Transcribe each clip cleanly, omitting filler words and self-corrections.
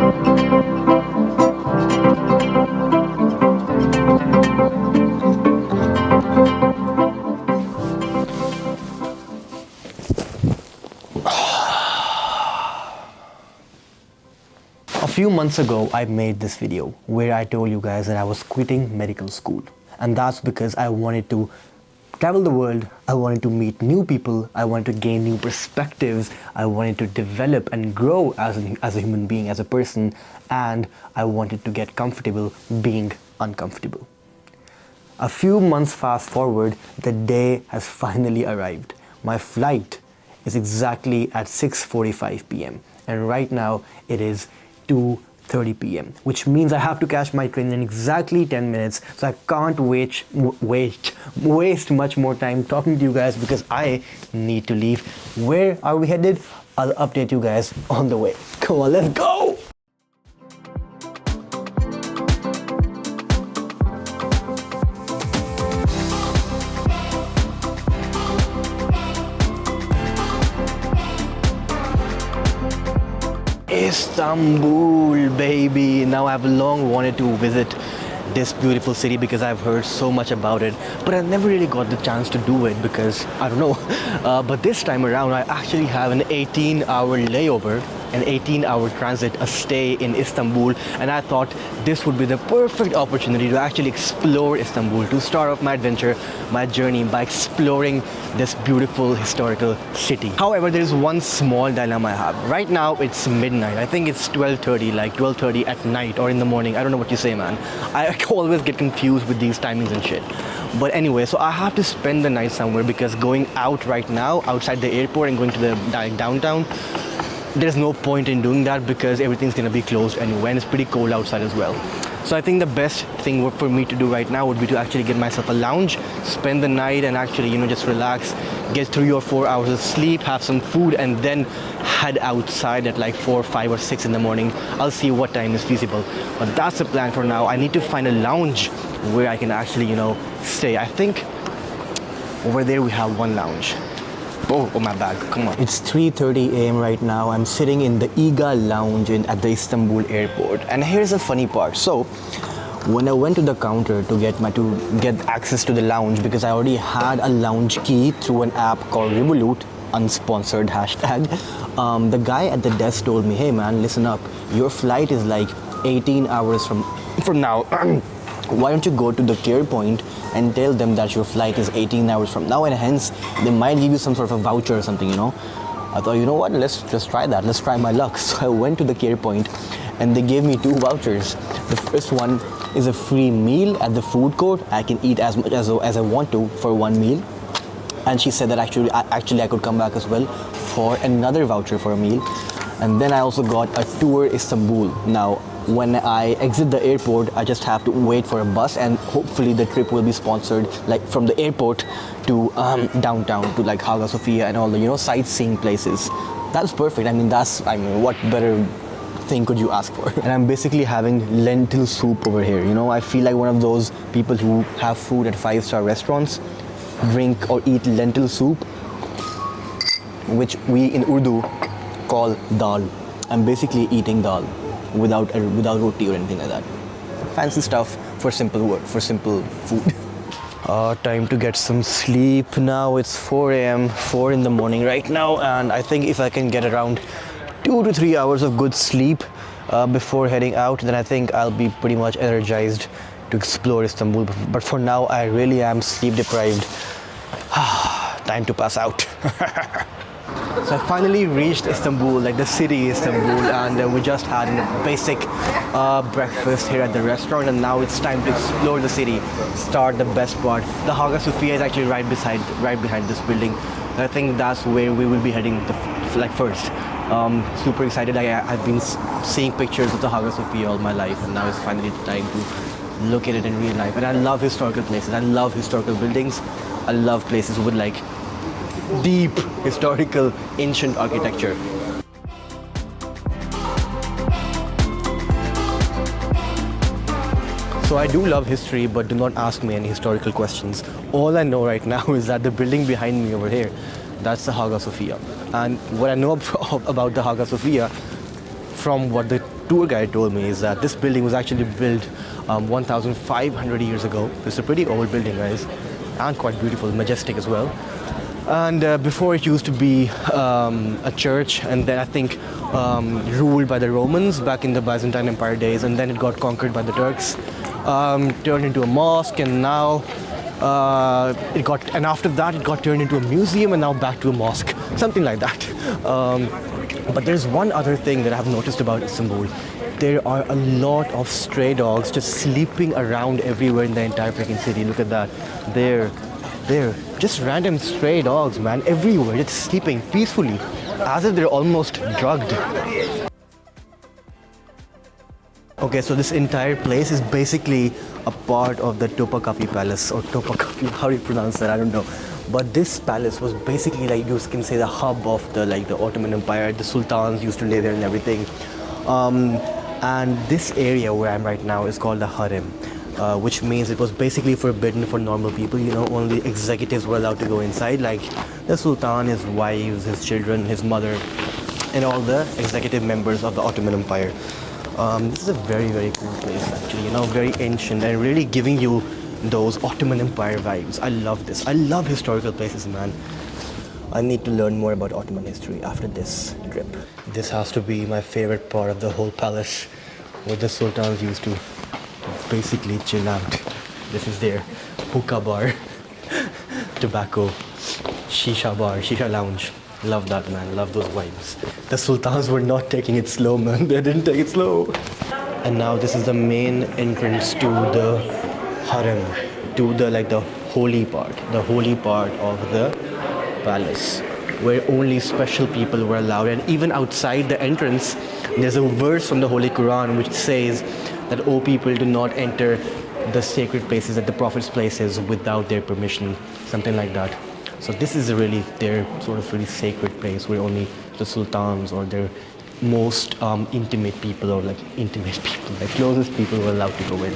A few months ago, I made this video where I told you guys that I was quitting medical school. And that's because I wanted to travel the world, I wanted to meet new people, I wanted to gain new perspectives, I wanted to develop and grow as a human being, as a person, and I wanted to get comfortable being uncomfortable. A few months fast forward, the day has finally arrived. My flight is exactly at 6:45 p.m. and right now it is 2:30 p.m. which means I have to catch my train in exactly 10 minutes, so I can't waste much more time talking to you guys because I need to leave. Where are we headed? I'll update you guys on the way. Come on, let's go! Istanbul, baby! Now I've long wanted to visit this beautiful city because I've heard so much about it, but I never really got the chance to do it because I don't know. But this time around, I actually have an 18-hour layover, an 18-hour transit, a stay in Istanbul, and I thought this would be the perfect opportunity to actually explore Istanbul, to start off my adventure, my journey by exploring this beautiful historical city. However, there is one small dilemma I have. Right now it's midnight. I think it's 12:30, like 12:30 at night or in the morning. I don't know what you say, man. I always get confused with these timings and shit. But anyway, so I have to spend the night somewhere because going out right now, outside the airport and going to the downtown, there's no point in doing that because everything's gonna be closed anyway and it's pretty cold outside as well. So I think the best thing for me to do right now would be to actually get myself a lounge, spend the night and actually, you know, just relax, get 3 or 4 hours of sleep, have some food and then head outside at like 4, 5 or 6 in the morning. I'll see what time is feasible. But that's the plan for now. I need to find a lounge where I can actually, you know, stay. I think over there we have one lounge. Oh, my bag, come on. It's 3:30 a.m. right now. I'm sitting in the Iga lounge at the Istanbul airport. And here's the funny part. So, when I went to the counter to get access to the lounge, because I already had a lounge key through an app called Revolut, unsponsored hashtag, the guy at the desk told me, hey man, listen up. Your flight is like 18 hours from now. Why don't you go to the care point and tell them that your flight is 18 hours from now and hence they might give you some sort of a voucher or something, you know. I thought, you know what, let's just try that, let's try my luck. So I went to the care point and they gave me 2 vouchers. The first one is a free meal at the food court. I can eat as much as I want to for 1 meal. And she said that actually I could come back as well for another voucher for a meal. And then I also got a tour Istanbul. Now, when I exit the airport, I just have to wait for a bus and hopefully the trip will be sponsored like from the airport to downtown to like Hagia Sophia and all the, you know, sightseeing places. That's perfect. I mean, what better thing could you ask for? And I'm basically having lentil soup over here. You know, I feel like one of those people who have food at 5-star restaurants, drink or eat lentil soup, which we in Urdu call dal. I'm basically eating dal without roti or anything like that. Fancy stuff for simple food. Time to get some sleep now. It's 4 a.m., 4 in the morning right now, and I think if I can get around 2 to 3 hours of good sleep before heading out, then I think I'll be pretty much energized to explore Istanbul. But for now, I really am sleep deprived. Time to pass out. So I finally reached Istanbul, like the city Istanbul, and we just had a basic breakfast here at the restaurant, and now it's time to explore the city, start the best part. The Hagia Sophia is actually right behind this building. I think that's where we will be heading first. Super excited. I've been seeing pictures of the Hagia Sophia all my life, and now it's finally the time to look at it in real life. And I love historical places. I love historical buildings. I love places with like deep historical ancient architecture. So I do love history, but do not ask me any historical questions. All I know right now is that the building behind me over here, that's the Hagia Sophia. And what I know about the Hagia Sophia, from what the tour guide told me is that this building was actually built 1,500 years ago. It's a pretty old building, guys, and quite beautiful, majestic as well. And before it used to be a church, and then I think ruled by the Romans back in the Byzantine Empire days, and then it got conquered by the Turks, turned into a mosque, and now and after that it got turned into a museum, and now back to a mosque, something like that. But there's one other thing that I've noticed about Istanbul. There are a lot of stray dogs just sleeping around everywhere in the entire freaking city. Look at that. There. Just random stray dogs, man, everywhere, just sleeping peacefully, as if they're almost drugged. Okay, so this entire place is basically a part of the Topkapi Palace, or Topkapi, how do you pronounce that? I don't know. But this palace was basically, like, you can say, the hub of the Ottoman Empire. The sultans used to live there and everything. And this area where I'm right now is called the harem, which means it was basically forbidden for normal people. You know, only executives were allowed to go inside, like the sultan, his wives, his children, his mother, and all the executive members of the Ottoman Empire. This is a very, very cool place, actually, you know, very ancient and really giving you those Ottoman Empire vibes. I love this. I love historical places, man. I need to learn more about Ottoman history after this trip. This has to be my favorite part of the whole palace, where the sultans used to basically chill out. This is their hookah bar, tobacco, shisha bar, shisha lounge. Love that, man. Love those vibes. The sultans were not taking it slow, man. They didn't take it slow. And now this is the main entrance to the harem, to the holy part of the palace, where only special people were allowed. And even outside the entrance, there's a verse from the Holy Quran which says that, "O people, do not enter the sacred places, at the Prophet's places, without their permission," something like that. So this is really their sort of really sacred place where only the sultans or their most intimate people, or the closest people, were allowed to go in.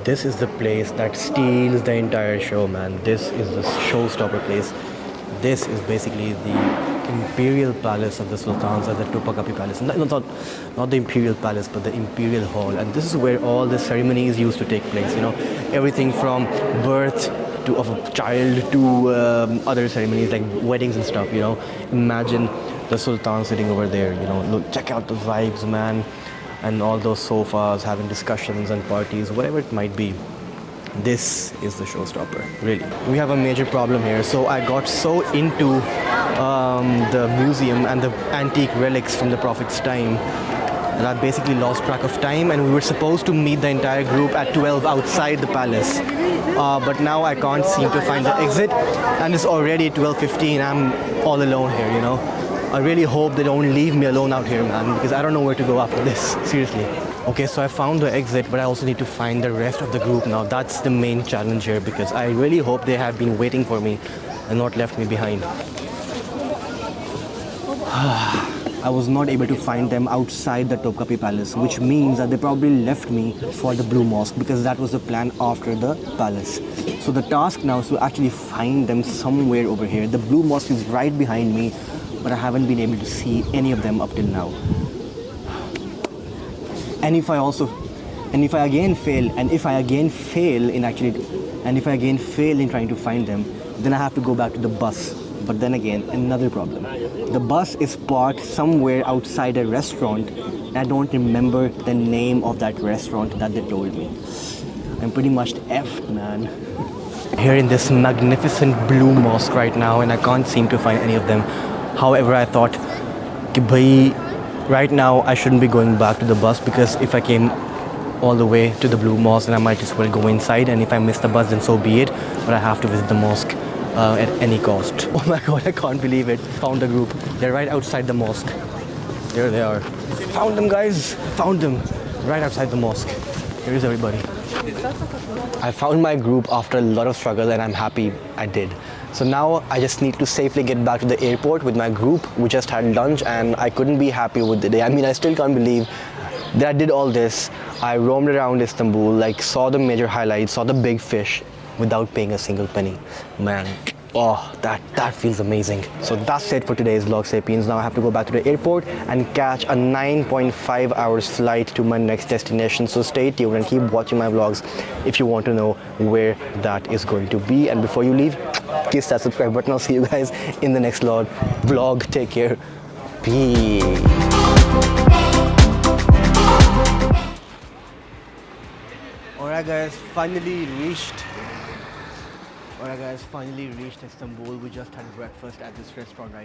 This is the place that steals the entire show, man. This is the showstopper place. This is basically the imperial palace of the sultans, or the Topkapi Palace. Not the imperial palace, but the imperial hall. And this is where all the ceremonies used to take place. You know, everything from birth of a child to other ceremonies like weddings and stuff. You know, imagine the sultan sitting over there. You know, look, check out the vibes, man. And all those sofas, having discussions and parties, whatever it might be. This is the showstopper, really. We have a major problem here. So I got so into the museum and the antique relics from the Prophet's time that I basically lost track of time, and we were supposed to meet the entire group at 12 outside the palace. But now I can't seem to find the exit, and it's already 12:15. I'm all alone here, you know. I really hope they don't leave me alone out here, man, because I don't know where to go after this, seriously. Okay, so I found the exit, but I also need to find the rest of the group now. That's the main challenge here, because I really hope they have been waiting for me and not left me behind. I was not able to find them outside the Topkapi Palace, which means that they probably left me for the Blue Mosque, because that was the plan after the palace. So the task now is to actually find them somewhere over here. The Blue Mosque is right behind me, but I haven't been able to see any of them up till now. And if I again fail in trying to find them, then I have to go back to the bus. But then again, another problem. The bus is parked somewhere outside a restaurant, and I don't remember the name of that restaurant that they told me. I'm pretty much effed, man. Here in this magnificent blue mosque right now, and I can't seem to find any of them. However, I thought, right now I shouldn't be going back to the bus, because if I came all the way to the Blue Mosque, then I might as well go inside, and if I miss the bus, then so be it. But I have to visit the mosque at any cost. Oh my god, I can't believe it. Found the group. They're right outside the mosque. There they are. Found them, guys. Found them. Right outside the mosque. Here is everybody. I found my group after a lot of struggle, and I'm happy I did. So now I just need to safely get back to the airport with my group. We just had lunch and I couldn't be happy with the day. I mean, I still can't believe that I did all this. I roamed around Istanbul, like saw the major highlights, saw the big fish without paying a single penny. Man, oh, that feels amazing. So that's it for today's vlog, Sapiens. Now I have to go back to the airport and catch a 9.5 hours flight to my next destination. So stay tuned and keep watching my vlogs if you want to know where that is going to be. And before you leave, kiss that subscribe button. I'll see you guys in the next vlog. Take care. Peace. Alright guys, finally reached Istanbul. We just had breakfast at this restaurant right